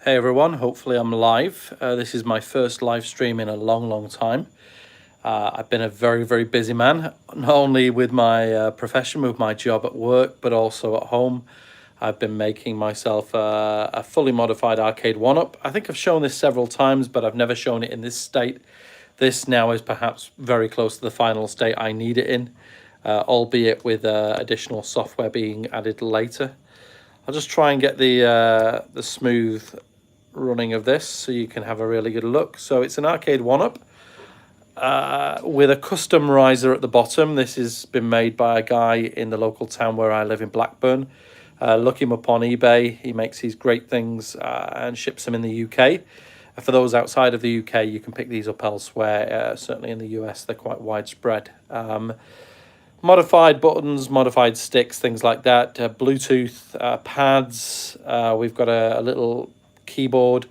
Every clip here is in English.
Hey everyone, hopefully I'm live. This is my first live stream in a long time. I've been a very busy man, not only with my profession, with my job at work, but also at home. I've been making myself a fully modified arcade one-up. I think I've shown this several times, but I've never shown it in this state. This now is perhaps very close to the final state I need it in, albeit with additional software being added later. I'll just try and get the smooth running of this so you can have a really good look. So it's an arcade one-up with a custom riser at the bottom. This has been made by a guy in the local town where I live in Blackburn. Look him up on eBay. He makes these great things and ships them in the UK. For those outside of the UK, you can pick these up elsewhere. Certainly in the US, they're quite widespread. Modified buttons, modified sticks, things like that. Bluetooth pads. We've got a little keyboard,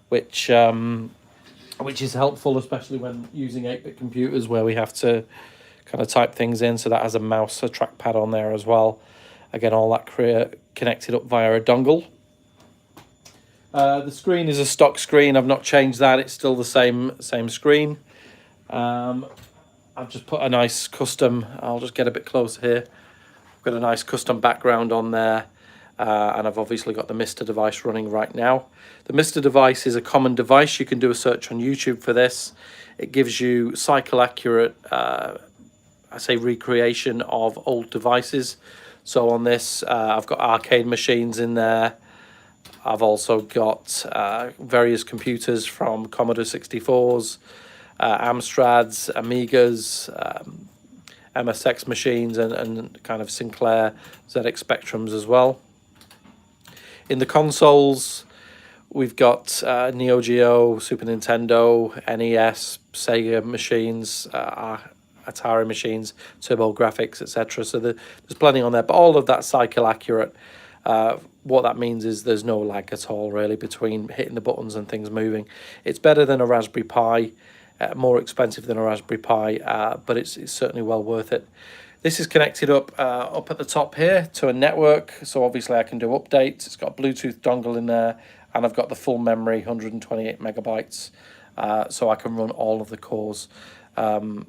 which is helpful, especially when using 8-bit computers where we have to kind of type things in. So that has a mouse, a trackpad on there as well. Again, all that connected up via a dongle. The screen is a stock screen. I've not changed that. It's still the same screen. I've just put a nice custom, I'll just get a bit closer here. I've got a nice custom background on there. And I've obviously got the MiSTer device running right now. The MiSTer device is a common device. You can do a search on YouTube for this. It gives you cycle accurate, recreation of old devices. So on this, I've got arcade machines in there. I've also got various computers from Commodore 64s, Amstrads, Amigas, MSX machines, and kind of Sinclair ZX Spectrums as well. In the consoles, we've got Neo Geo, Super Nintendo, NES, Sega machines, Atari machines, TurboGrafx, etc. So there's plenty on there, but all of that cycle accurate. What that means is there's no lag at all, really, between hitting the buttons and things moving. It's better than a Raspberry Pi, more expensive than a Raspberry Pi, but it's certainly well worth it. This is connected up at the top here to a network, so obviously I can do updates. It's got a Bluetooth dongle in there, and I've got the full memory, 128 megabytes, so I can run all of the cores. And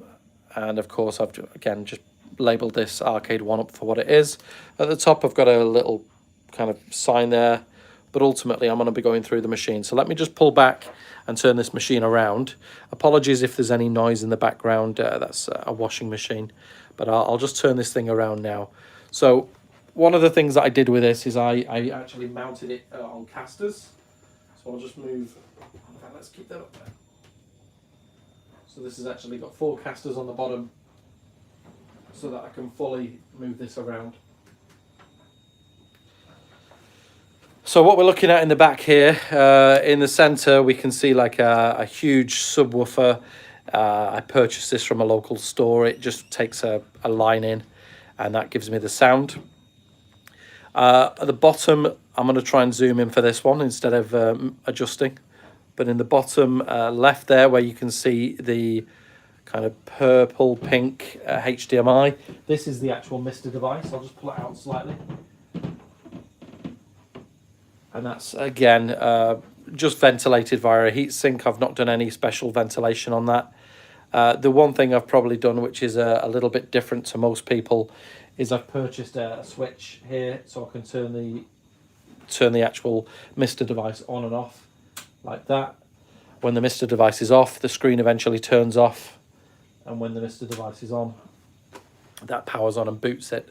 of course, I've again just labeled this arcade one-up for what it is. At the top, I've got a little kind of sign there, but ultimately I'm going to be going through the machine. So let me just pull back and turn this machine around. Apologies if there's any noise in the background. That's a washing machine. But I'll just turn this thing around now. So one of the things that I did with this is I actually mounted it on casters. So I'll just move, let's keep that up there. So this has actually got 4 casters on the bottom so that I can fully move this around. So what we're looking at in the back here, in the center, we can see like a huge subwoofer. I purchased this from a local store. It just takes a line in and that gives me the sound. At the bottom, I'm going to try and zoom in for this one instead of adjusting. But in the bottom left there, where you can see the kind of purple pink HDMI, this is the actual MiSTer device. I'll just pull it out slightly. And that's, again, just ventilated via a heatsink. I've not done any special ventilation on that. The one thing I've probably done, which is a little bit different to most people, is I've purchased a switch here so I can turn the actual MiSTer device on and off like that. When the MiSTer device is off, the screen eventually turns off, and when the MiSTer device is on, that powers on and boots it.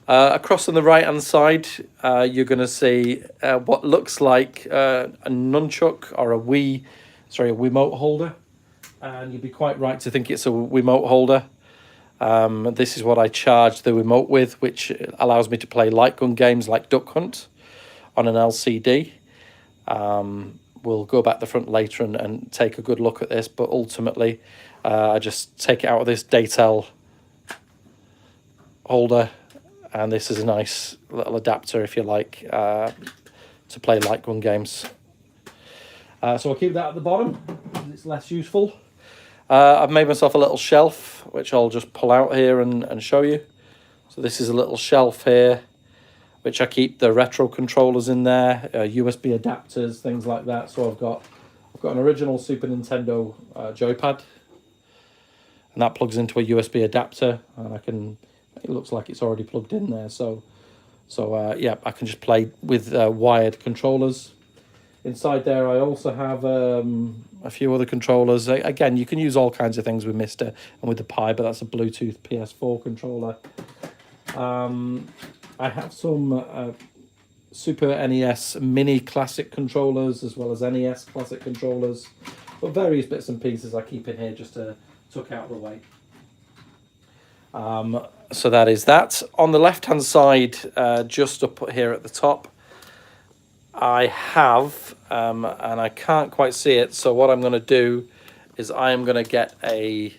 Across on the right hand side, you're going to see what looks like a nunchuck or a Wiimote holder, and you'd be quite right to think it's a Wiimote holder. This is what I charge the Wiimote with, which allows me to play light gun games like Duck Hunt on an LCD. We'll go back the front later and take a good look at this, but ultimately I just take it out of this Datel holder, and this is a nice little adapter, if you like, to play light gun games. So I'll keep that at the bottom because it's less useful. I've made myself a little shelf, which I'll just pull out here and show you. So this is a little shelf here which I keep the retro controllers in there, USB adapters, things like that. So I've got an original Super Nintendo joypad, and that plugs into a USB adapter, and it looks like it's already plugged in there. So yeah, I can just play with wired controllers. Inside there, I also have a few other controllers. Again, you can use all kinds of things with MiSTer and with the Pi, but that's a Bluetooth PS4 controller. I have some Super NES Mini Classic controllers, as well as NES Classic controllers, but various bits and pieces I keep in here just to tuck out of the way. So that is that. On the left hand side, just up here at the top, I have, and I can't quite see it, so what I'm going to do is I am going to get a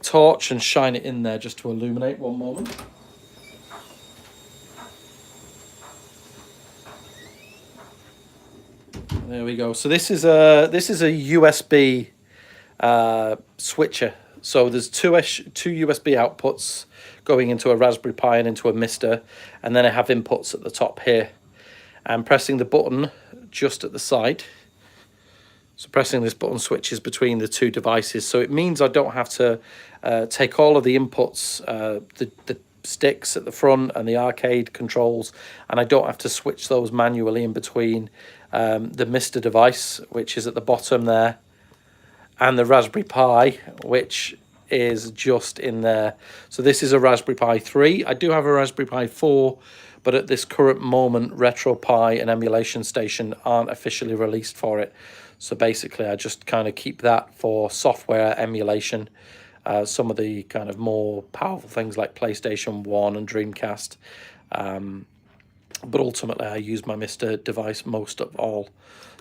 torch and shine it in there just to illuminate. One moment. There we go. So this is a USB switcher. So there's two USB outputs going into a Raspberry Pi and into a MiSTer, and then I have inputs at the top here. I'm pressing the button just at the side. So pressing this button switches between the two devices. So it means I don't have to take all of the inputs, the sticks at the front and the arcade controls, and I don't have to switch those manually in between the MiSTer device, which is at the bottom there, and the Raspberry Pi, which is just in there. So this is a Raspberry Pi 3. I do have a Raspberry Pi 4, but at this current moment, RetroPie and Emulation Station aren't officially released for it. So basically, I just kind of keep that for software emulation. Some of the kind of more powerful things like PlayStation 1 and Dreamcast. But ultimately, I use my MiSTer device most of all.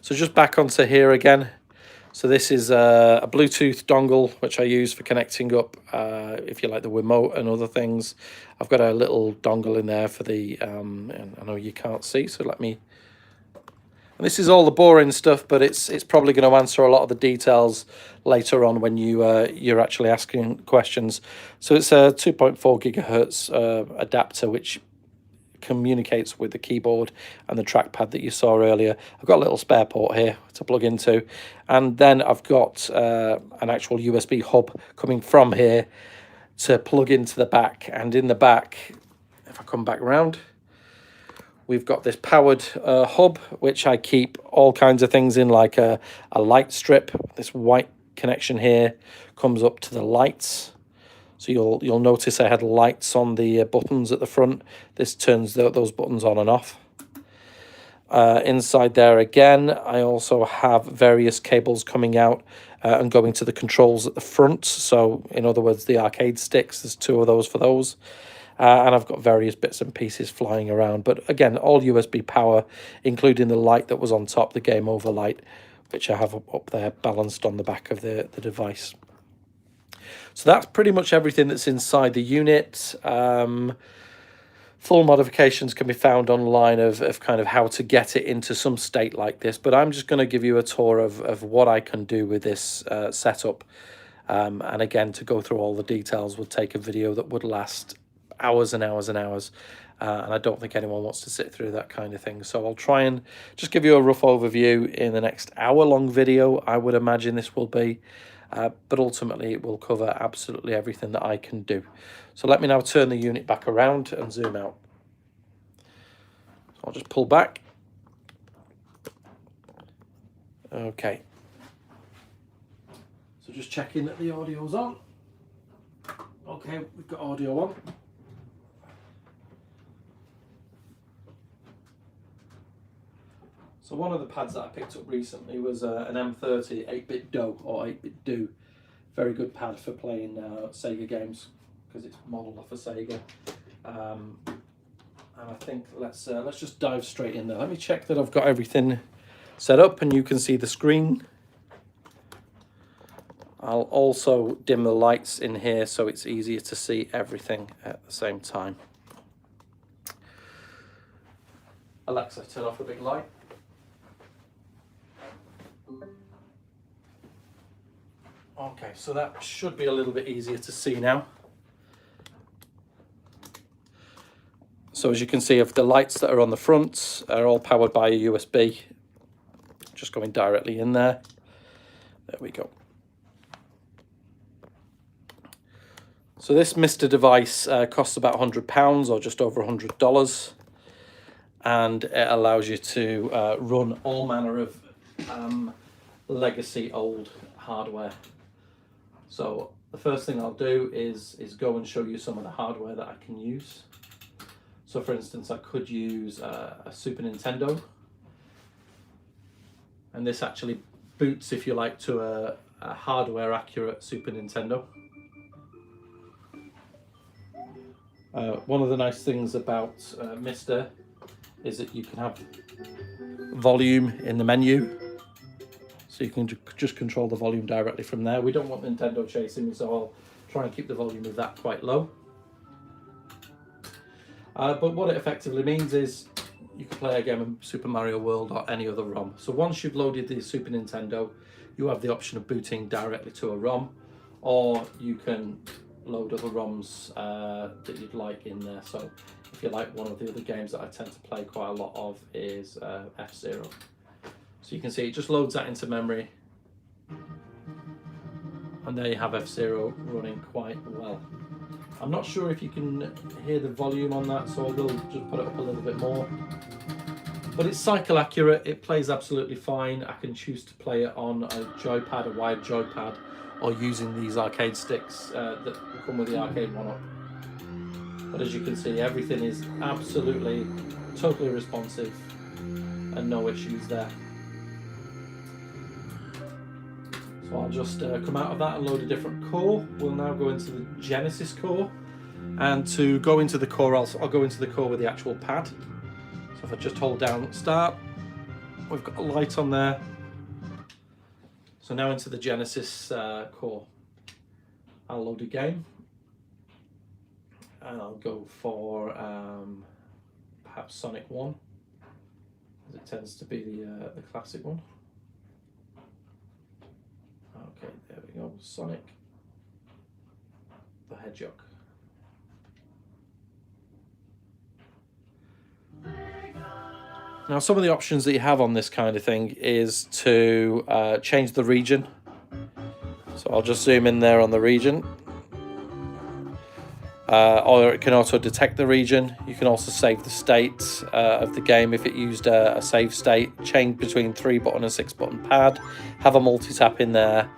So just back onto here again. So this is a Bluetooth dongle, which I use for connecting up, if you like, the Wiimote and other things. I've got a little dongle in there for the, and I know you can't see, so let me... And this is all the boring stuff, but it's probably going to answer a lot of the details later on when you're actually asking questions. So it's a 2.4 gigahertz adapter, which communicates with the keyboard and the trackpad that you saw earlier. I've got a little spare port here to plug into, and then I've got an actual USB hub coming from here to plug into the back. And in the back, if I come back around, we've got this powered hub, which I keep all kinds of things in, like a light strip. This white connection here comes up to the lights. So you'll notice I had lights on the buttons at the front. This turns those buttons on and off. Inside there again, I also have various cables coming out and going to the controls at the front. So in other words, the arcade sticks, there's two of those for those. And I've got various bits and pieces flying around. But again, all USB power, including the light that was on top, the game over light, which I have up there balanced on the back of the device. So that's pretty much everything that's inside the unit. Full modifications can be found online of kind of how to get it into some state like this. But I'm just going to give you a tour of what I can do with this setup. And again, to go through all the details would take a video that would last hours and hours and hours. And I don't think anyone wants to sit through that kind of thing. So I'll try and just give you a rough overview in the next hour-long video, I would imagine this will be. But ultimately it will cover absolutely everything that I can do. So let me now turn the unit back around and zoom out. So I'll just pull back. Okay. So just checking that the audio's on. Okay, we've got audio on. So one of the pads that I picked up recently was an M30 8-bit Do or 8-bit Do. Very good pad for playing Sega games because it's modelled off a Sega. And I think let's just dive straight in there. Let me check that I've got everything set up and you can see the screen. I'll also dim the lights in here so it's easier to see everything at the same time. Alexa, turn off the big light. Okay, so that should be a little bit easier to see now. So as you can see, if the lights that are on the front are all powered by a USB, just going directly in there. There we go. So this MiSTer device costs about £100 or just over $100, and it allows you to run all manner of legacy old hardware. So the first thing I'll do is go and show you some of the hardware that I can use. So for instance, I could use a Super Nintendo, and this actually boots, if you like, to a hardware accurate Super Nintendo. One of the nice things about MiSTer is that you can have volume in the menu, so you can just control the volume directly from there. We don't want Nintendo chasing me, so I'll try and keep the volume of that quite low. But what it effectively means is you can play a game of Super Mario World or any other ROM. So once you've loaded the Super Nintendo, you have the option of booting directly to a ROM, or you can load other ROMs that you'd like in there. So if you like, one of the other games that I tend to play quite a lot of is F-Zero. So you can see it just loads that into memory, and there you have F-Zero running quite well. I'm not sure if you can hear the volume on that, so I will just put it up a little bit more. But it's cycle accurate, it plays absolutely fine. I can choose to play it on a joypad, a wired joypad, or using these arcade sticks that come with the arcade one-up. But as you can see, everything is absolutely, totally responsive and no issues there. So I'll just come out of that and load a different core. We'll now go into the Genesis core. And to go into the core, I'll go into the core with the actual pad. So if I just hold down at start, we've got a light on there. So now into the Genesis core. I'll load a game. And I'll go for perhaps Sonic 1, as it tends to be the classic one. Okay, there we go, Sonic the Hedgehog. Now some of the options that you have on this kind of thing is to change the region. So I'll just zoom in there on the region. Or it can also detect the region. You can also save the state of the game if it used a save state, change between 3-button and 6-button pad, have a multi-tap in there,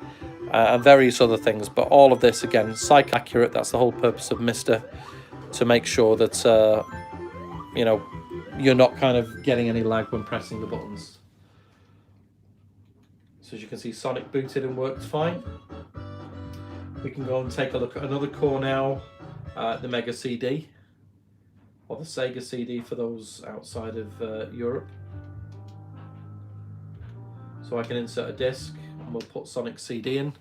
and various other things. But all of this, again, cycle accurate. That's the whole purpose of MiSTer, to make sure that you know, you're not kind of getting any lag when pressing the buttons. So as you can see, Sonic booted and worked fine. We can go and take a look at another core now. The Mega CD, or the Sega CD for those outside of Europe. So I can insert a disc and we'll put Sonic CD in.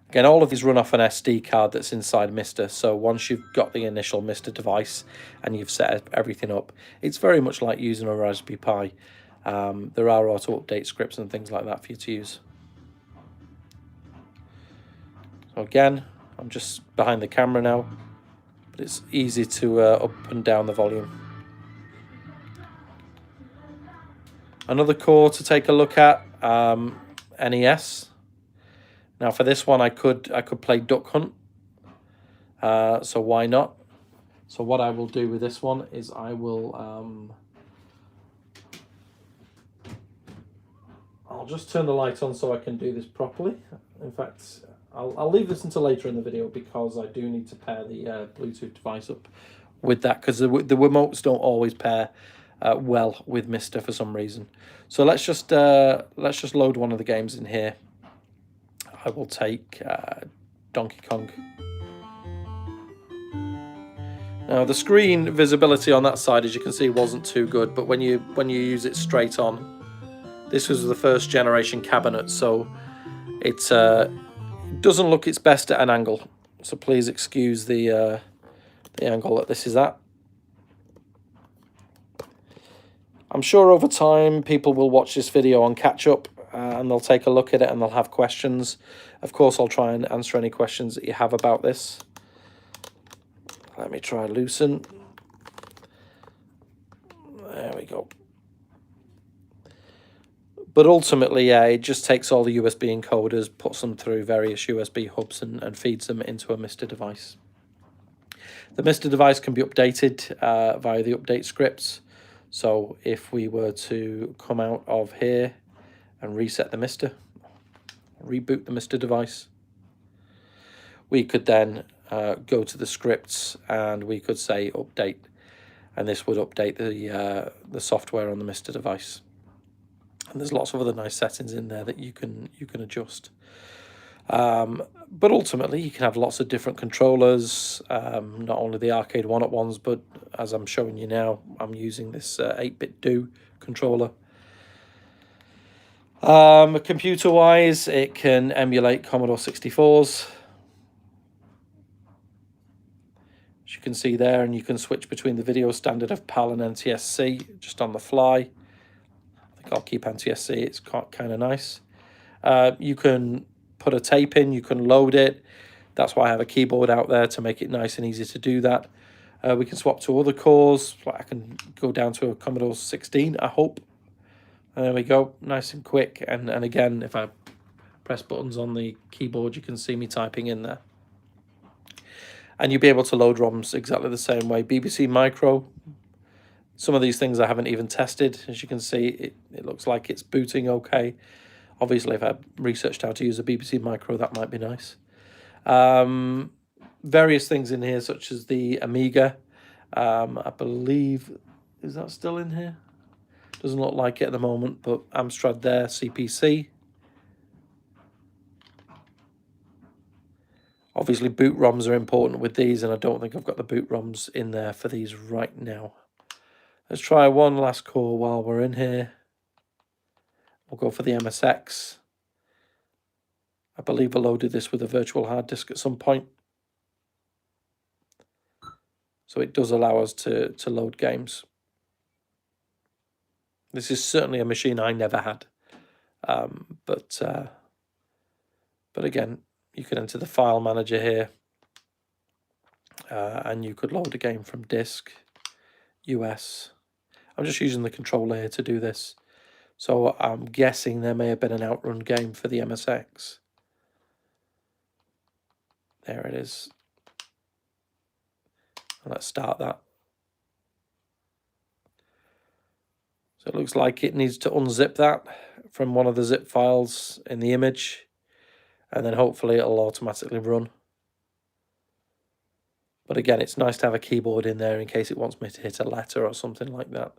Again, all of these run off an SD card that's inside MiSTer, so once you've got the initial MiSTer device and you've set everything up, it's very much like using a Raspberry Pi. There are auto-update scripts and things like that for you to use. So again, I'm just behind the camera now, but it's easy to up and down the volume. Another core to take a look at, NES. Now for this one, I could play Duck Hunt, so why not? So what I will do with this one is I will I'll just turn the light on so I can do this properly. In fact, I'll leave this until later in the video because I do need to pair the Bluetooth device up with that, because the remotes don't always pair well with MiSTer for some reason. So let's just load one of the games in here. I will take Donkey Kong. Now the screen visibility on that side, as you can see, wasn't too good, but when you use it straight on, this was the first generation cabinet, so it doesn't look its best at an angle, so please excuse the angle that this is at. I'm sure over time people will watch this video on catch up and they'll take a look at it and they'll have questions. Of course, I'll try and answer any questions that you have about this. Let me try loosen. There we go. But ultimately, yeah, it just takes all the USB encoders, puts them through various USB hubs and feeds them into a MiSTer device. The MiSTer device can be updated via the update scripts. So if we were to come out of here and reset the MiSTer, reboot the MiSTer device, we could then go to the scripts and we could say update, and this would update the software on the MiSTer device. And there's lots of other nice settings in there that you can adjust. But ultimately, you can have lots of different controllers, not only the arcade one-up-ones, but as I'm showing you now, I'm using this 8-bit Do controller. Computer-wise, it can emulate Commodore 64s. As you can see there, and you can switch between the video standard of PAL and NTSC just on the fly. I think I'll keep NTSC, it's kind of nice. You can put a tape in, you can load it. That's why I have a keyboard out there to make it nice and easy to do that. We can swap to other cores. I can go down to a Commodore 16, I hope. There we go, nice and quick. And again, if I press buttons on the keyboard, you can see me typing in there. And you'll be able to load ROMs exactly the same way. BBC Micro. Some of these things I haven't even tested. As you can see, it looks like it's booting okay. Obviously, if I researched how to use a BBC Micro, that might be nice. Various things in here, such as the Amiga. I believe, is that still in here? Doesn't look like it at the moment, but Amstrad there, CPC. Obviously, boot ROMs are important with these, and I don't think I've got the boot ROMs in there for these right now. Let's try one last core while we're in here. We'll go for the MSX. I believe I loaded this with a virtual hard disk at some point. So it does allow us to load games. This is certainly a machine I never had. But again, you can enter the file manager here. And you could load a game from disk, US. I'm just using the controller here to do this. So I'm guessing there may have been an Outrun game for the MSX. There it is. Let's start that. So it looks like it needs to unzip that from one of the zip files in the image, and then hopefully it'll automatically run. But again, it's nice to have a keyboard in there in case it wants me to hit a letter or something like that.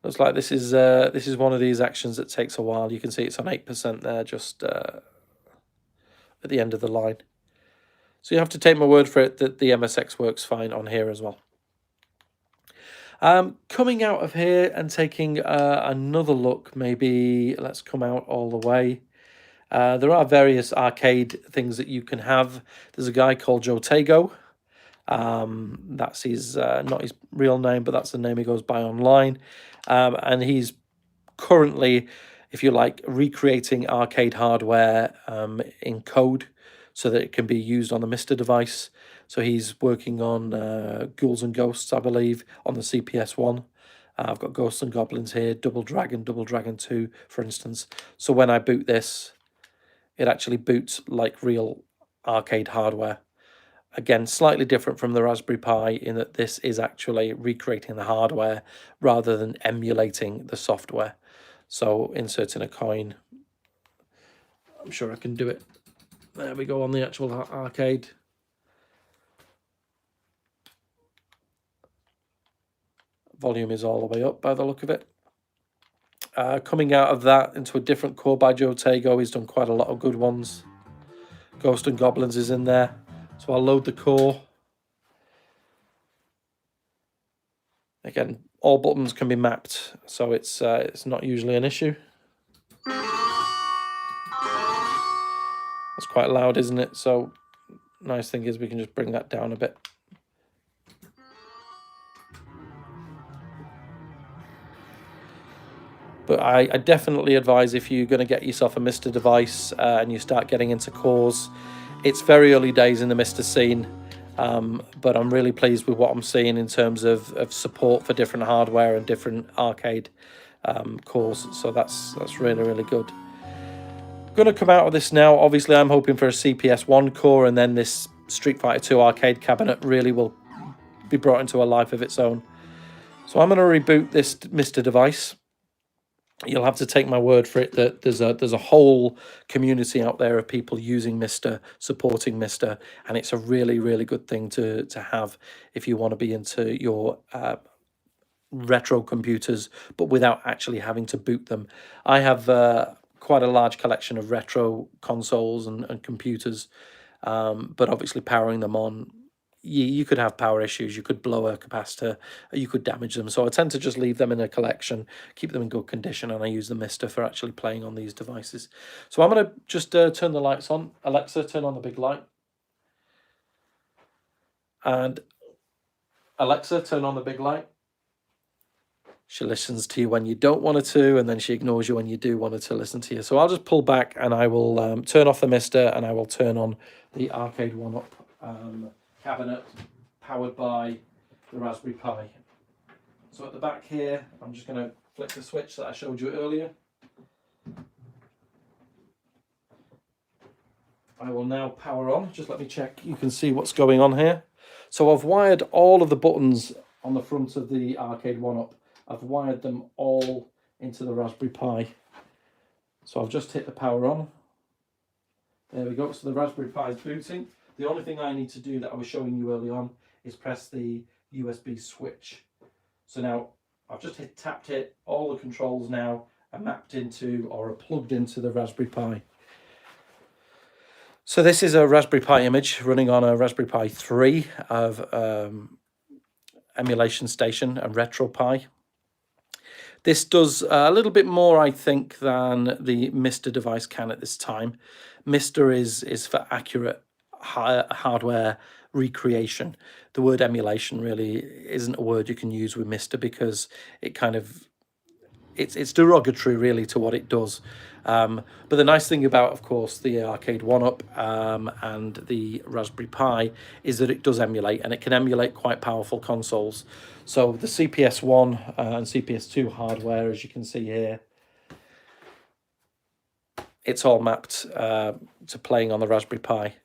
Looks like this is one of these actions that takes a while. You can see it's on 8% there, just at the end of the line. So you have to take my word for it that the MSX works fine on here as well. Coming out of here and taking another look, maybe let's come out all the way. There are various arcade things that you can have. There's a guy called Joe Tago. That's his, not his real name, but that's the name he goes by online. And he's currently, if you like, recreating arcade hardware in code so that it can be used on the MiSTer device. So he's working on Ghouls and Ghosts, I believe, on the CPS-1. I've got Ghosts and Goblins here, Double Dragon 2, for instance. So when I boot this, it actually boots like real arcade hardware. Again, slightly different from the Raspberry Pi in that this is actually recreating the hardware rather than emulating the software. So inserting a coin, I'm sure I can do it. There we go on the actual arcade. Volume is all the way up by the look of it. Coming out of that into a different core by Joe Tago, he's done quite a lot of good ones. Ghost and Goblins is in there. So I'll load the core. Again, all buttons can be mapped, so it's not usually an issue. That's quite loud, isn't it? So nice thing is we can just bring that down a bit. But I definitely advise, if you're going to get yourself a MiSTer device and you start getting into cores, It's very early days in the MiSTer scene, but I'm really pleased with what I'm seeing in terms of support for different hardware and different arcade cores. So that's really, really good. Going to come out of this now. Obviously, I'm hoping for a CPS1 core, and then this Street Fighter 2 arcade cabinet really will be brought into a life of its own. So I'm going to reboot this MiSTer device. You'll have to take my word for it that there's a whole community out there of people using MiSTer, supporting MiSTer, and it's a really, really good thing to have if you want to be into your retro computers, but without actually having to boot them. I have quite a large collection of retro consoles and computers, but obviously powering them on, you could have power issues, you could blow a capacitor, you could damage them. So I tend to just leave them in a collection, keep them in good condition, and I use the MiSTer for actually playing on these devices. So I'm going to just turn the lights on. Alexa, turn on the big light. And Alexa, turn on the big light. She listens to you when you don't want her to, and then she ignores you when you do want her to listen to you. So I'll just pull back and I will turn off the MiSTer, and I will turn on the Arcade 1-Up cabinet powered by the Raspberry Pi. So at the back here, I'm just going to flick the switch that I showed you earlier. I will now power on. Just let me check. You can see what's going on here. So I've wired all of the buttons on the front of the Arcade 1-Up. I've wired them all into the Raspberry Pi. So I've just hit the power on. There we go. So the Raspberry Pi is booting. The only thing I need to do that I was showing you early on is press the USB switch. So now I've just tapped it. All the controls now are mapped into or are plugged into the Raspberry Pi. So this is a Raspberry Pi image running on a Raspberry Pi 3 of Emulation Station and RetroPie. This does a little bit more, I think, than the MiSTer device can at this time. MiSTer is for accurate hardware recreation. The word emulation really isn't a word you can use with MiSTer because it kind of it's derogatory really to what it does. But the nice thing about, of course, the Arcade 1-Up and the Raspberry Pi is that it does emulate, and it can emulate quite powerful consoles. So the CPS1 and CPS2 hardware, as you can see here, it's all mapped to playing on the Raspberry Pi.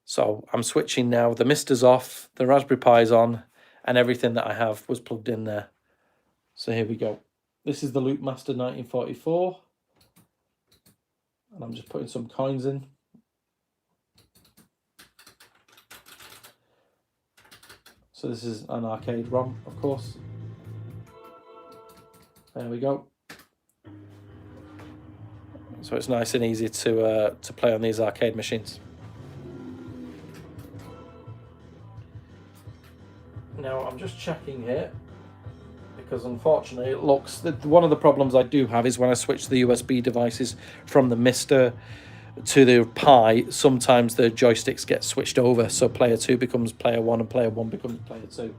So I'm switching now. The MiSTer's off, the Raspberry Pi's on, and everything that I have was plugged in there. So here we go. This is the Loopmaster 1944. And I'm just putting some coins in. So this is an arcade ROM, of course. There we go. So it's nice and easy to play on these arcade machines. Now I'm just checking here, because unfortunately it looks that one of the problems I do have is when I switch the USB devices from the MiSTer to the Pi, sometimes the joysticks get switched over, so player 2 becomes player 1 and player 1 becomes player 2.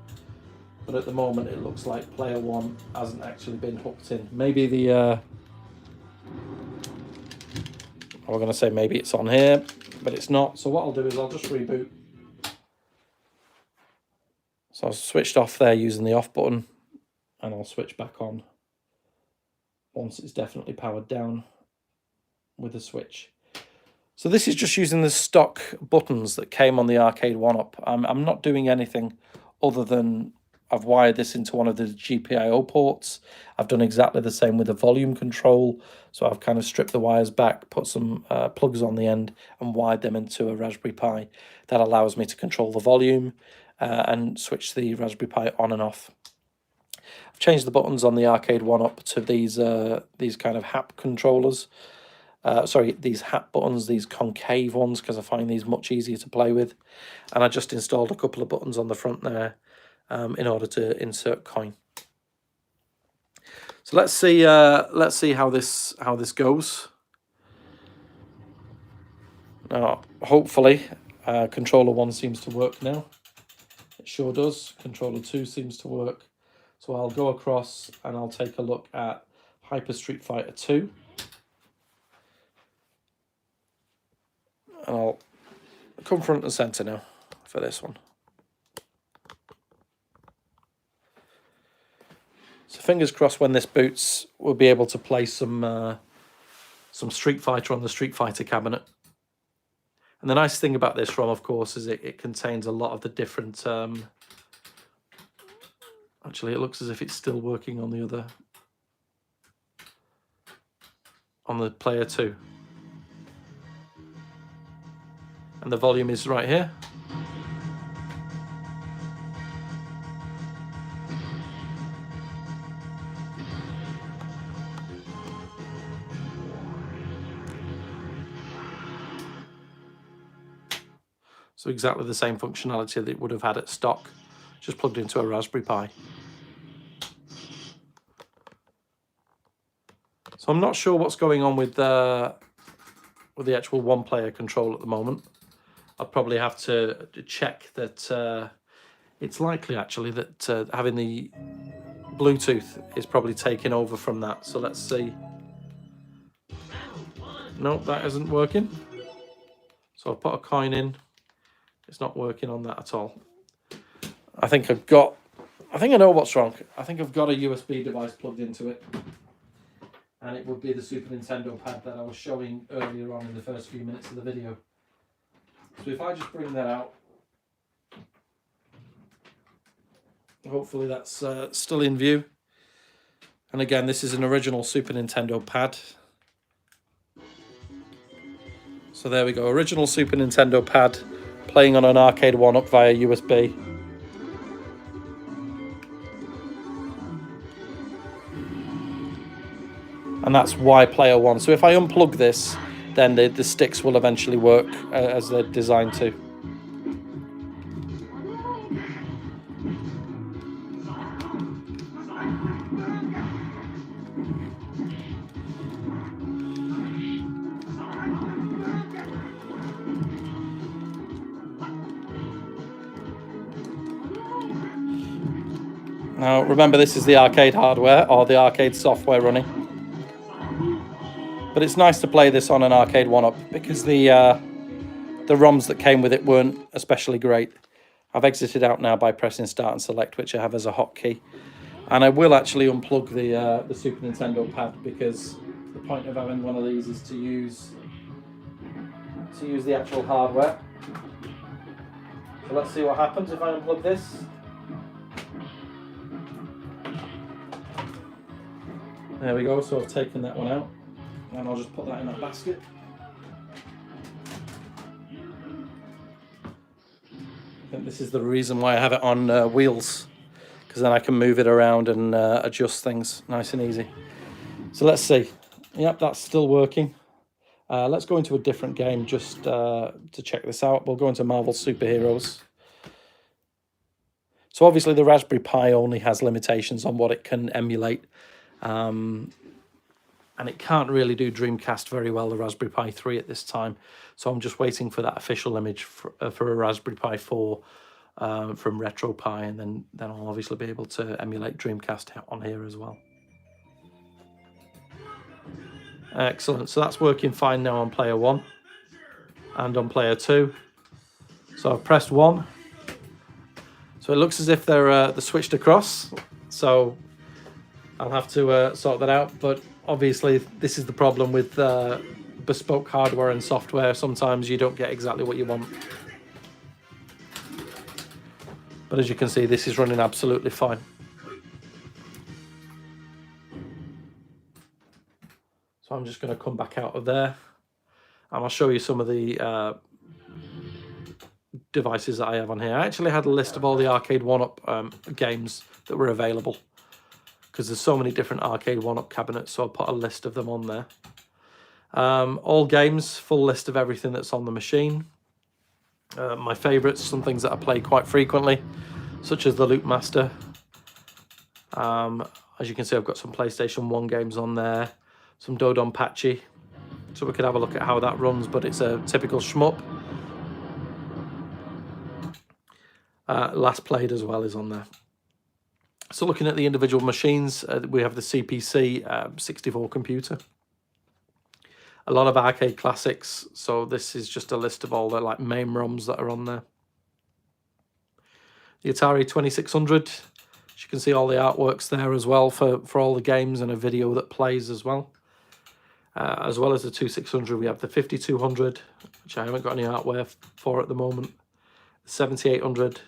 But at the moment it looks like player 1 hasn't actually been hooked in. Maybe the we're going to say maybe it's on here, but it's not. So what I'll do is I'll just reboot. So I've switched off there using the off button, and I'll switch back on once it's definitely powered down with the switch. So this is just using the stock buttons that came on the Arcade 1-Up. I'm not doing anything other than I've wired this into one of the GPIO ports. I've done exactly the same with the volume control. So I've kind of stripped the wires back, put some plugs on the end and wired them into a Raspberry Pi. That allows me to control the volume and switch the Raspberry Pi on and off. I've changed the buttons on the Arcade 1-Up to these kind of HAP controllers. Sorry, these HAP buttons, these concave ones, because I find these much easier to play with. And I just installed a couple of buttons on the front there in order to insert coin. So let's see how this goes. Now, hopefully, controller 1 seems to work now. It sure does. Controller 2 seems to work. So I'll go across and I'll take a look at Hyper Street Fighter 2. And I'll come front and center now for this one. So fingers crossed when this boots, we'll be able to play some Street Fighter on the Street Fighter cabinet. And the nice thing about this ROM, of course, is it contains a lot of the different... actually, it looks as if it's still working on the other... on the player 2. And the volume is right here. So exactly the same functionality that it would have had at stock, just plugged into a Raspberry Pi. So I'm not sure what's going on with the actual one-player control at the moment. I'll probably have to check that. It's likely actually that having the Bluetooth is probably taking over from that. So let's see. Nope, that isn't working. So I've put a coin in. It's not working on that at all. I think I know what's wrong. I think I've got a USB device plugged into it. And it would be the Super Nintendo pad that I was showing earlier on in the first few minutes of the video. So if I just bring that out, hopefully that's still in view. And again, this is an original Super Nintendo pad. So there we go, original Super Nintendo pad playing on an arcade 1-up via USB. And that's Y player 1. So if I unplug this, then the sticks will eventually work as they're designed to. Now remember, this is the arcade hardware or the arcade software running. But it's nice to play this on an arcade 1-up because the ROMs that came with it weren't especially great. I've exited out now by pressing start and select, which I have as a hotkey. And I will actually unplug the Super Nintendo pad because the point of having one of these is to use the actual hardware. So let's see what happens if I unplug this. There we go, so I've taken that one out. And I'll just put that in that basket. I think this is the reason why I have it on wheels, because then I can move it around and adjust things nice and easy. So let's see. Yep, that's still working. Let's go into a different game just to check this out. We'll go into Marvel Superheroes. So obviously the Raspberry Pi only has limitations on what it can emulate. And it can't really do Dreamcast very well, the Raspberry Pi 3 at this time. So I'm just waiting for that official image for a Raspberry Pi 4 from RetroPie, and then I'll obviously be able to emulate Dreamcast on here as well. Excellent, so that's working fine now on player 1 and on player 2. So I've pressed 1. So it looks as if they're switched across. So I'll have to sort that out, but obviously this is the problem with bespoke hardware and software. Sometimes you don't get exactly what you want. But as you can see, this is running absolutely fine. So I'm just going to come back out of there and I'll show you some of the devices that I have on here. I actually had a list of all the arcade 1-up games that were available, because there's so many different arcade 1-up cabinets, so I'll put a list of them on there. All games, full list of everything that's on the machine. My favourites, some things that I play quite frequently, such as the Loop Master. As you can see, I've got some PlayStation 1 games on there, some Dodonpachi, so we could have a look at how that runs, but it's a typical shmup. Last Played as well is on there. So looking at the individual machines, we have the CPC 64 computer. A lot of arcade classics. So this is just a list of all the like main ROMs that are on there. The Atari 2600. As you can see all the artworks there as well for all the games, and a video that plays as well. As well as the 2600, we have the 5200, which I haven't got any hardware for at the moment. The 7800,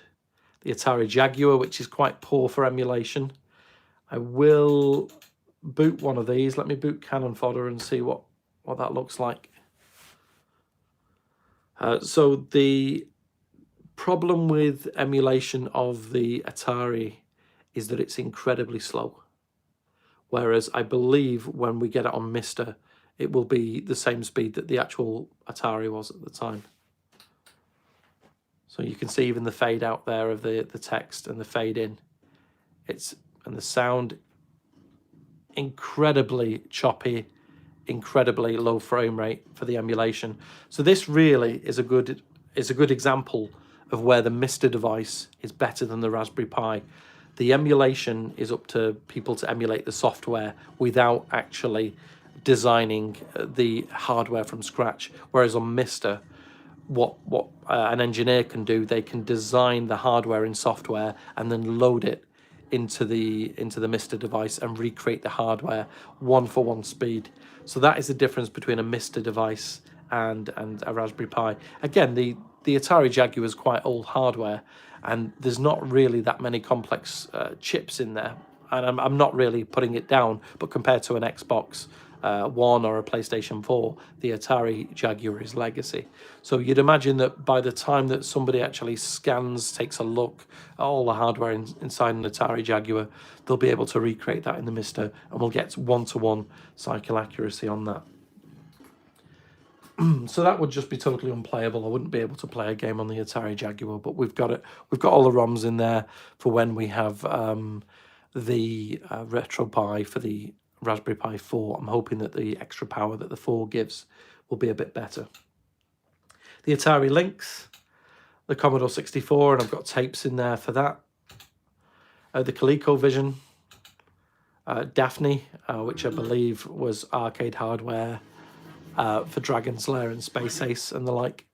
the Atari Jaguar, which is quite poor for emulation. I will boot one of these. Let me boot Cannon Fodder and see what that looks like. So the problem with emulation of the Atari is that it's incredibly slow. Whereas I believe when we get it on MiSTer, it will be the same speed that the actual Atari was at the time. So you can see even the fade out there of the text and the fade in. And the sound, incredibly choppy, incredibly low frame rate for the emulation. So this really is a good example of where the MiSTer device is better than the Raspberry Pi. The emulation is up to people to emulate the software without actually designing the hardware from scratch. Whereas on MiSTer, what an engineer can do, they can design the hardware in software and then load it into the MiSTer device and recreate the hardware one-for-one speed. So that is the difference between a MiSTer device and a Raspberry Pi. Again, the Atari Jaguar is quite old hardware, and there's not really that many complex chips in there. And I'm not really putting it down, but compared to an Xbox One or a PlayStation 4, the Atari Jaguar is legacy. So you'd imagine that by the time that somebody actually scans, takes a look at all the hardware inside an Atari Jaguar, they'll be able to recreate that in the MiSTer, and we'll get one-to-one cycle accuracy on that. So that would just be totally unplayable. I wouldn't be able to play a game on the Atari Jaguar, but we've got it. We've got all the ROMs in there for when we have the RetroPie for the Raspberry Pi 4. I'm hoping that the extra power that the 4 gives will be a bit better. The Atari Lynx, the Commodore 64, and I've got tapes in there for that. The ColecoVision, Daphne, which I believe was arcade hardware for Dragon's Lair and Space Ace and the like.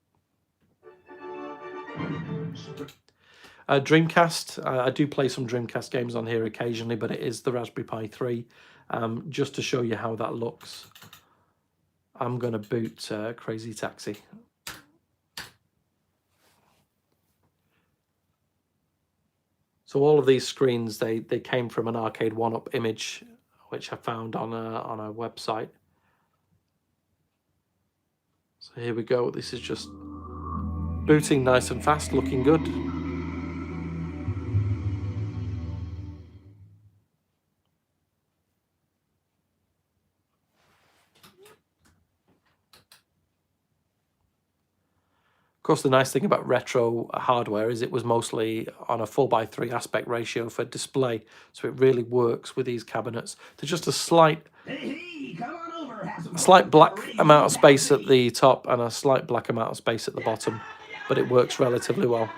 Dreamcast, I do play some Dreamcast games on here occasionally, but it is the Raspberry Pi 3. Just to show you how that looks, I'm going to boot Crazy Taxi. So all of these screens, they came from an Arcade 1-Up image, which I found on a website. So here we go. This is just booting nice and fast, looking good. Of course, the nice thing about retro hardware is it was mostly on a 4:3 aspect ratio for display, so it really works with these cabinets. There's just a slight black amount of space at the top and a slight black amount of space at the bottom, but it works relatively well.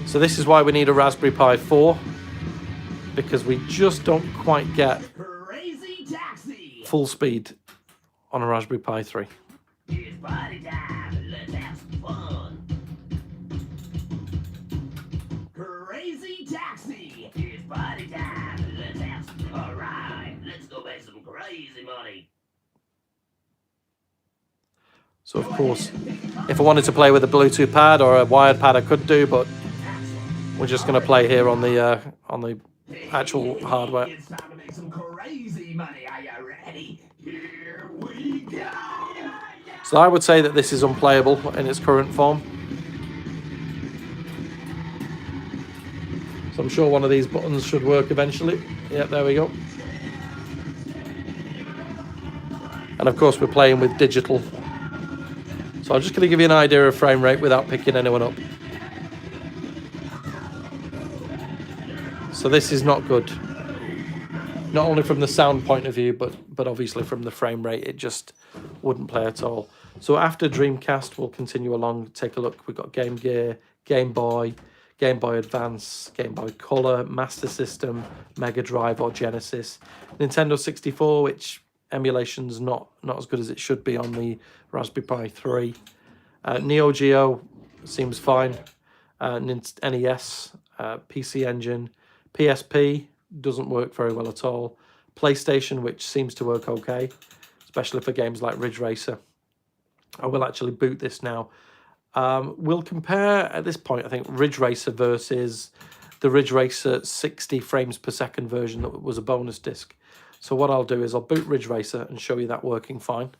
So this is why we need a Raspberry Pi 4, because we just don't quite get full speed on a Raspberry Pi 3. It's party time, let's have some fun. Crazy Taxi, it's party time, let's have some fun. Alright, let's go make some crazy money. So of course, if I wanted to play with a Bluetooth pad or a wired pad, I could do, but we're just going to play here on the actual hardware. It's time to make some crazy money. Are you ready? Here we go. So I would say that this is unplayable in its current form. So I'm sure one of these buttons should work eventually. Yep, there we go. And of course we're playing with digital. So I'm just going to give you an idea of frame rate without picking anyone up. So this is not good. Not only from the sound point of view, but obviously from the frame rate, it just wouldn't play at all. So after Dreamcast, we'll continue along, take a look. We've got Game Gear, Game Boy, Game Boy Advance, Game Boy Color, Master System, Mega Drive or Genesis, Nintendo 64, which emulation's not as good as it should be on the Raspberry Pi 3. Neo Geo seems fine. NES, PC Engine, PSP doesn't work very well at all. PlayStation, which seems to work okay, especially for games like Ridge Racer. I will actually boot this now. We'll compare at this point, I think, Ridge Racer versus the Ridge Racer 60 frames per second version that was a bonus disc. So what I'll do is I'll boot Ridge Racer and show you that working fine.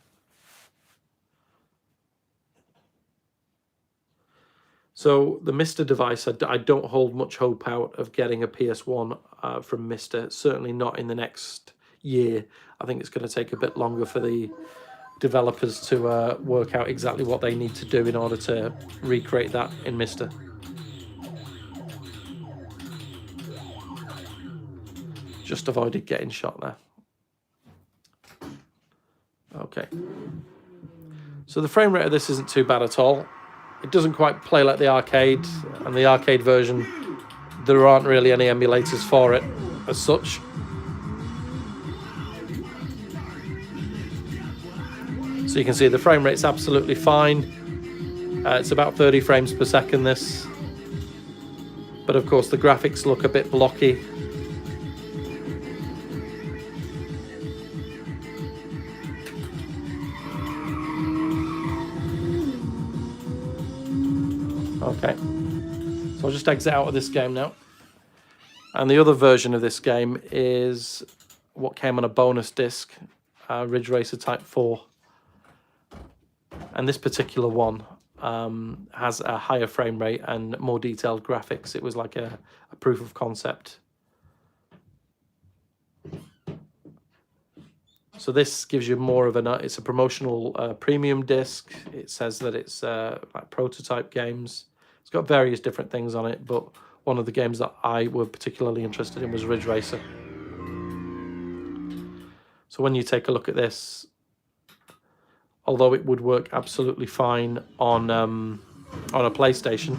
So the MiSTer device, I don't hold much hope out of getting a PS1 from MiSTer, certainly not in the next year. I think it's going to take a bit longer for the developers to work out exactly what they need to do in order to recreate that in MiSTer. Just avoided getting shot there. Okay. So the frame rate of this isn't too bad at all. It doesn't quite play like the arcade, and the arcade version, there aren't really any emulators for it as such. So you can see the frame rate's absolutely fine. It's about 30 frames per second, this. But of course the graphics look a bit blocky. Okay, so I'll just exit out of this game now. And the other version of this game is what came on a bonus disc, Ridge Racer Type 4. And this particular one has a higher frame rate and more detailed graphics. It was like a proof of concept. So this gives you more of it's a promotional premium disc. It says that it's like prototype games. It's got various different things on it, but one of the games that I were particularly interested in was Ridge Racer. So when you take a look at this, although it would work absolutely fine on a PlayStation,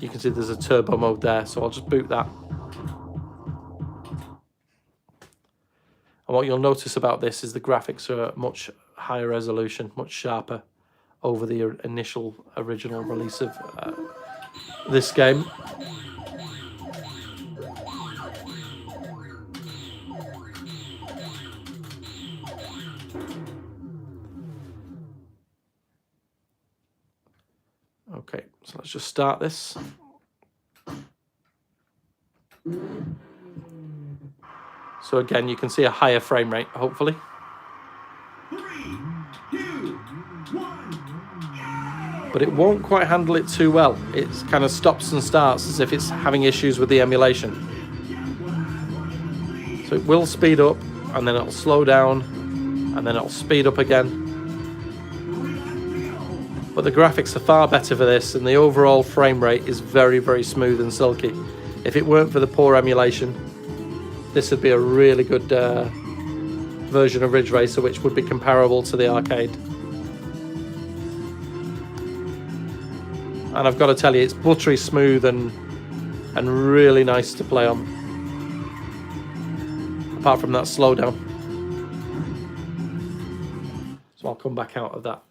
you can see there's a turbo mode there, so I'll just boot that. And what you'll notice about this is the graphics are much higher resolution, much sharper over the original release of this game. Okay, so let's just start this. So again, you can see a higher frame rate, hopefully. 3, 2, 1, But it won't quite handle it too well. It kind of stops and starts as if it's having issues with the emulation. So it will speed up, and then it'll slow down, and then it'll speed up again. But the graphics are far better for this, and the overall frame rate is very, very smooth and silky. If it weren't for the poor emulation, this would be a really good version of Ridge Racer, which would be comparable to the arcade. And I've got to tell you, it's buttery smooth and really nice to play on. Apart from that slowdown. So I'll come back out of that.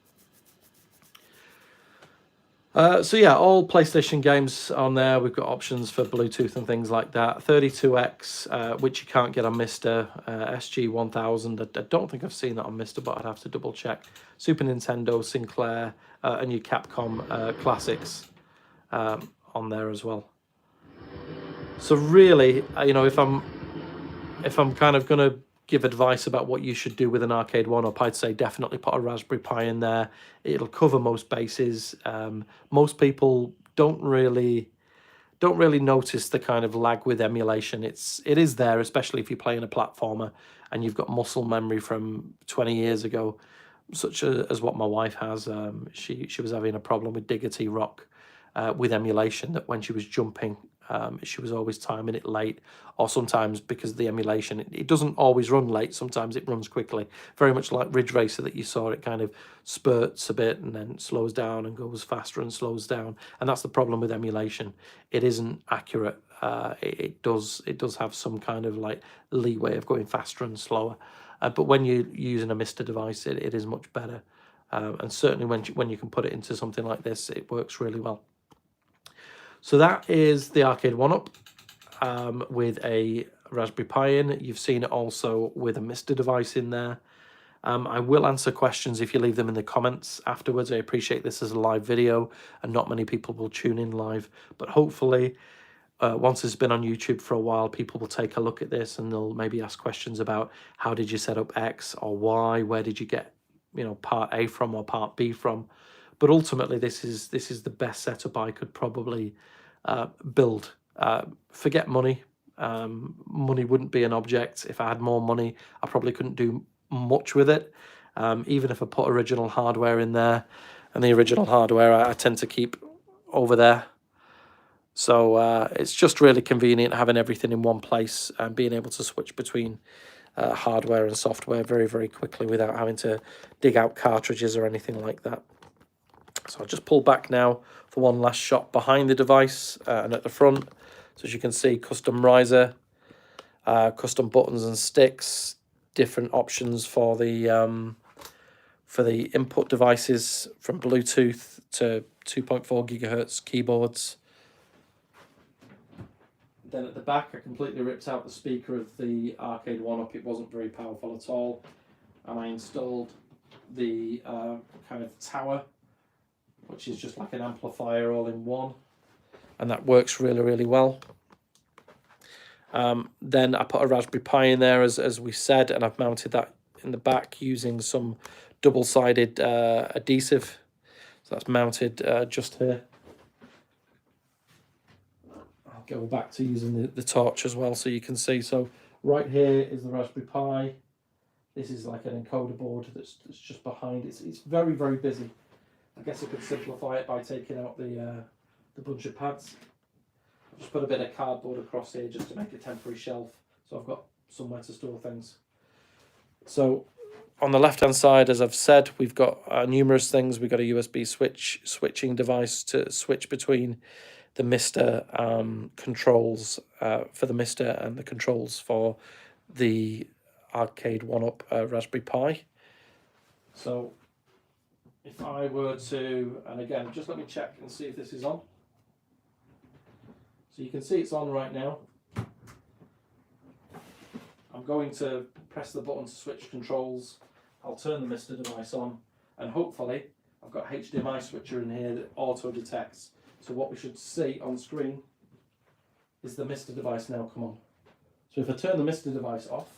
So yeah, all PlayStation games on there. We've got options for Bluetooth and things like that. 32X, which you can't get on MiSTer. SG-1000, I don't think I've seen that on MiSTer, but I'd have to double check. Super Nintendo, Sinclair, and your Capcom classics on there as well. So really, you know, if I'm kind of going to give advice about what you should do with an arcade one-up, I'd say definitely put a Raspberry Pi in there. It'll cover most bases. Most people don't really notice the kind of lag with emulation. It is there, especially if you're playing a platformer and you've got muscle memory from 20 years ago, such as what my wife has. She was having a problem with Digger T Rock with emulation, that when she was jumping, she was always timing it late, or sometimes because of the emulation, it doesn't always run late, sometimes it runs quickly. Very much like Ridge Racer that you saw, it kind of spurts a bit and then slows down and goes faster and slows down. And that's the problem with emulation. It isn't accurate. It does have some kind of like leeway of going faster and slower. But when you're using a MiSTer device, it is much better. And certainly when you can put it into something like this, it works really well. So that is the Arcade 1-Up with a Raspberry Pi in. You've seen it also with a MiSTer device in there. I will answer questions if you leave them in the comments afterwards. I appreciate this as a live video and not many people will tune in live, but hopefully once it's been on YouTube for a while, people will take a look at this and they'll maybe ask questions about how did you set up X or Y, where did you get, you know, part A from or part B from. But ultimately this is the best setup I could probably build. Forget money. Money wouldn't be an object. If I had more money, I probably couldn't do much with it. Even if I put original hardware in there, and the original hardware I tend to keep over there. So it's just really convenient having everything in one place and being able to switch between hardware and software very, very quickly without having to dig out cartridges or anything like that. So I'll just pull back now for one last shot behind the device and at the front. So as you can see, custom riser, custom buttons and sticks, different options for the input devices from Bluetooth to 2.4 gigahertz keyboards. Then at the back, I completely ripped out the speaker of the Arcade 1-Up. It wasn't very powerful at all. And I installed the kind of tower, which is just like an amplifier all in one. And that works really, really well. Then I put a Raspberry Pi in there, as we said, and I've mounted that in the back using some double-sided adhesive. So that's mounted just here. I'll go back to using the torch as well so you can see. So right here is the Raspberry Pi. This is like an encoder board that's just behind. It's very, very busy. I guess I could simplify it by taking out the bunch of pads. I've just put a bit of cardboard across here just to make a temporary shelf, so I've got somewhere to store things. So on the left hand side, as I've said, we've got numerous things. We've got a USB switching device to switch between the MiSTer controls for the MiSTer and the controls for the Arcade 1-Up Raspberry Pi. So if I were to, and again, just let me check and see if this is on. So you can see it's on right now. I'm going to press the button to switch controls. I'll turn the MiSTer device on, and hopefully I've got HDMI switcher in here that auto detects. So what we should see on screen is the MiSTer device now come on. So if I turn the MiSTer device off,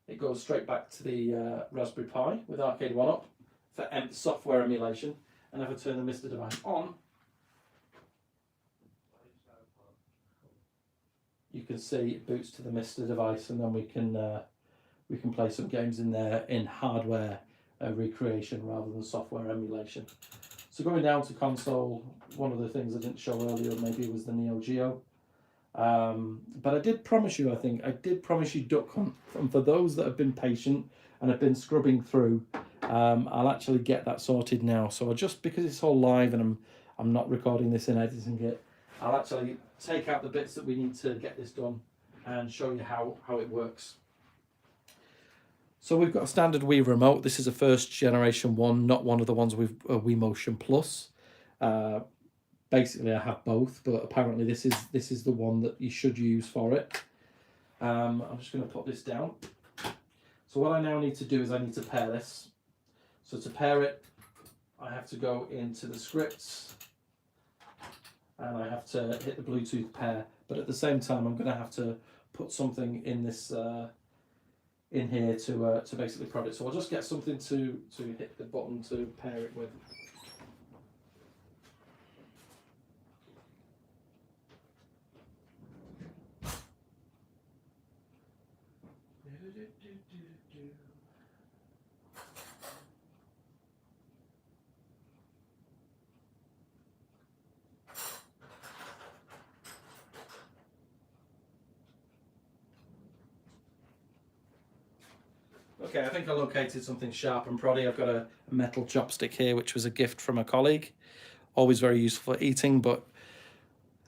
it goes straight back to the Raspberry Pi with Arcade 1-Up for software emulation. And if I turn the MiSTer device on, you can see it boots to the MiSTer device, and then we can play some games in there in hardware recreation rather than software emulation. So going down to console, one of the things I didn't show earlier maybe was the Neo Geo. But I did promise you, I did promise you Duck Hunt. And for those that have been patient and have been scrubbing through, I'll actually get that sorted now. So I just, because it's all live and I'm not recording this and editing it, I'll actually take out the bits that we need to get this done and show you how it works. So we've got a standard Wii remote. This is a first generation one, not one of the ones with Wiimotion Plus. Basically I have both, but apparently this is the one that you should use for it. I'm just going to put this down. So what I now need to do is I need to pair this. So to pair it, I have to go into the scripts and I have to hit the Bluetooth pair, but at the same time I'm going to have to put something in this in here to basically prod it. So I'll just get something to hit the button to pair it with. Okay, I think I located something sharp and proddy. I've got a metal chopstick here, which was a gift from a colleague. Always very useful for eating, but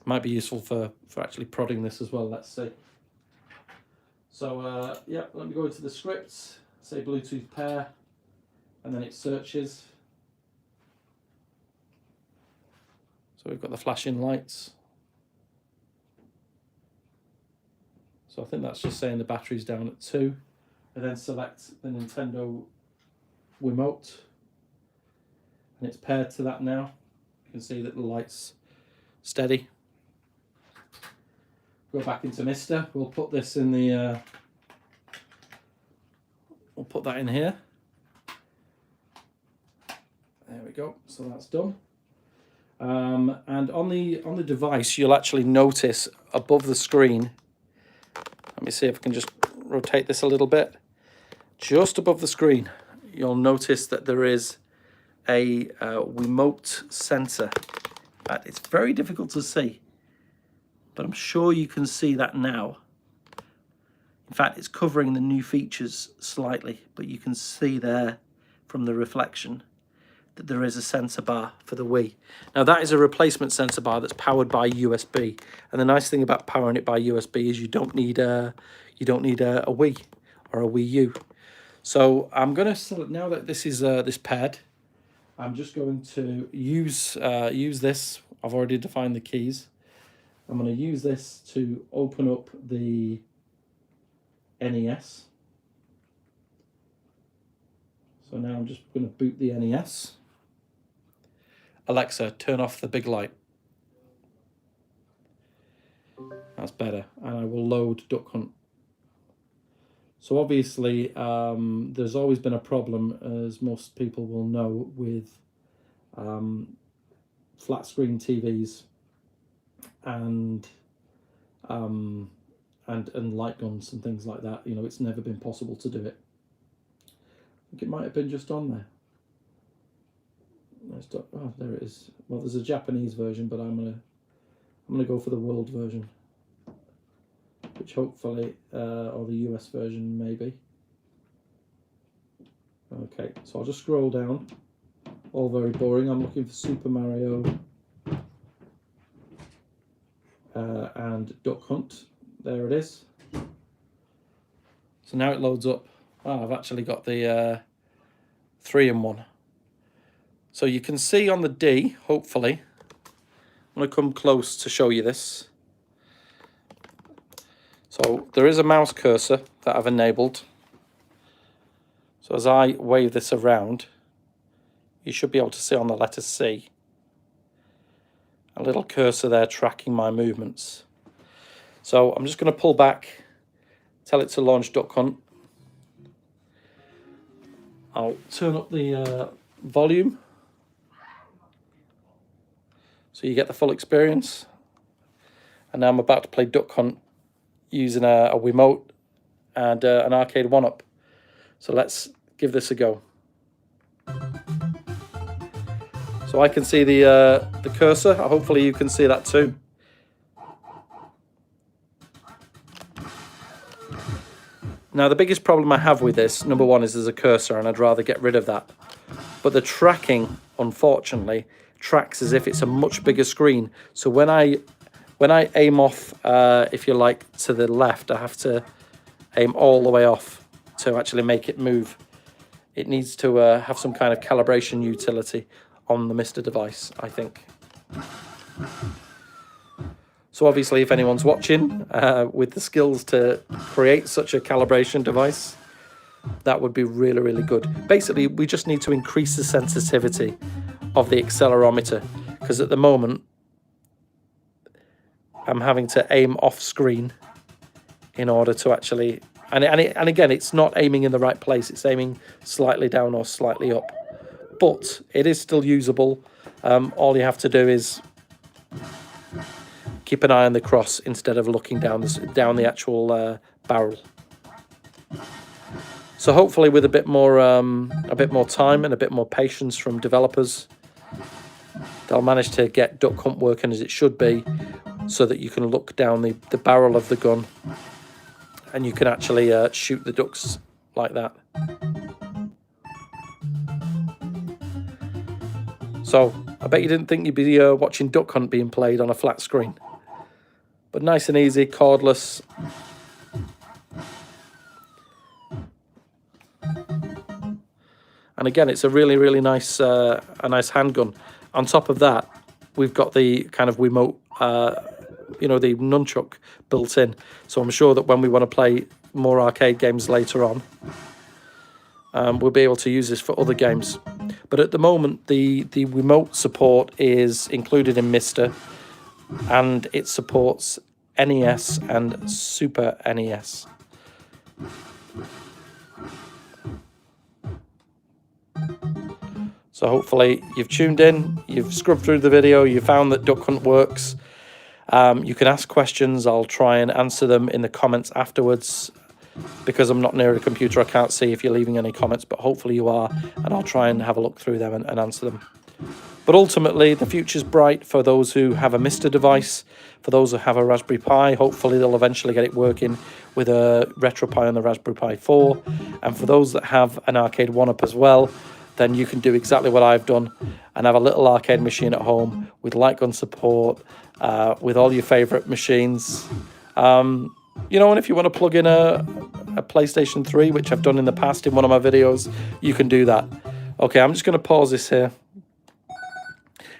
might be useful for actually prodding this as well. Let's see. So yeah, let me go into the scripts, say Bluetooth pair, and then it searches. So we've got the flashing lights. So I think that's just saying the battery's down at 2. And then select the Nintendo Wiimote. And it's paired to that now. You can see that the light's steady. Go back into MiSTer. We'll put this in the... we'll put that in here. There we go. So that's done. And on the device, you'll actually notice above the screen. Let me see if I can just rotate this a little bit. Just above the screen, you'll notice that there is a Wiimote sensor. In fact, it's very difficult to see, but I'm sure you can see that now. In fact, it's covering the new features slightly, but you can see there from the reflection that there is a sensor bar for the Wii. Now that is a replacement sensor bar that's powered by USB, and the nice thing about powering it by USB is you don't need a Wii or a Wii U. So I'm going to select, now that this is this paired, I'm just going to use this. I've already defined the keys. I'm going to use this to open up the NES. So now I'm just going to boot the NES. Alexa, turn off the big light. That's better. And I will load Duck Hunt. So obviously, there's always been a problem, as most people will know, with flat screen TVs and light guns and things like that. You know, it's never been possible to do it. I think it might have been just on there. Oh, there it is. Well, there's a Japanese version, but I'm gonna go for the world version, which hopefully, or the US version maybe. Okay, so I'll just scroll down. All very boring. I'm looking for Super Mario and Duck Hunt. There it is. So now it loads up. Oh, I've actually got the 3-in-1. So you can see on the D, hopefully, I'm going to come close to show you this. So there is a mouse cursor that I've enabled. So as I wave this around, you should be able to see on the letter C a little cursor there tracking my movements. So I'm just going to pull back, tell it to launch Duck Hunt. I'll turn up the volume so you get the full experience. And now I'm about to play Duck Hunt using a Wiimote and an arcade 1-up. So let's give this a go. So I can see the cursor. Hopefully you can see that too. Now the biggest problem I have with this, number one, is there's a cursor and I'd rather get rid of that. But the tracking, unfortunately, tracks as if it's a much bigger screen. So when I aim off, if you like, to the left, I have to aim all the way off to actually make it move. It needs to have some kind of calibration utility on the MiSTer device, I think. So obviously, if anyone's watching with the skills to create such a calibration device, that would be really, really good. Basically, we just need to increase the sensitivity of the accelerometer, because at the moment, I'm having to aim off screen in order to actually... And again, it's not aiming in the right place. It's aiming slightly down or slightly up. But it is still usable. All you have to do is keep an eye on the cross instead of looking down the actual barrel. So hopefully, with a bit more time and a bit more patience from developers, they'll manage to get Duck Hunt working as it should be, so that you can look down the barrel of the gun and you can actually shoot the ducks like that. So I bet you didn't think you'd be watching Duck Hunt being played on a flat screen. But nice and easy, cordless. And again, it's a really, really nice, a nice handgun. On top of that, we've got the kind of Wiimote, you know, the nunchuck built in. So I'm sure that when we want to play more arcade games later on, we'll be able to use this for other games. But at the moment, the Wiimote support is included in MiSTer, and it supports NES and Super NES. So hopefully you've tuned in, you've scrubbed through the video, you found that Duck Hunt works. You can ask questions. I'll try and answer them in the comments afterwards. Because I'm not near a computer, I can't see if you're leaving any comments, but hopefully you are, and I'll try and have a look through them and answer them. But ultimately, the future's bright for those who have a MiSTer device, for those who have a Raspberry Pi. Hopefully they'll eventually get it working with a RetroPie on the Raspberry Pi 4. And for those that have an arcade 1-up as well, then you can do exactly what I've done and have a little arcade machine at home with light gun support, with all your favorite machines. You know, and if you want to plug in a PlayStation 3, which I've done in the past in one of my videos, you can do that. Okay, I'm just going to pause this here,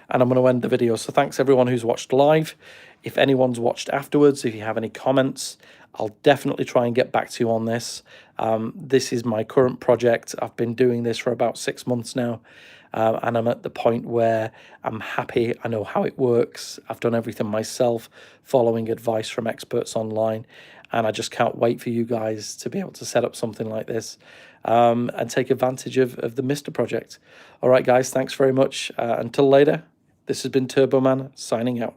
and I'm going to end the video. So thanks everyone who's watched live. If anyone's watched afterwards, if you have any comments, I'll definitely try and get back to you on this. This is my current project. I've been doing this for about 6 months now. And I'm at the point where I'm happy. I know how it works. I've done everything myself, following advice from experts online. And I just can't wait for you guys to be able to set up something like this and take advantage of the MiSTer project. All right, guys, thanks very much. Until later, this has been Turbo Man signing out.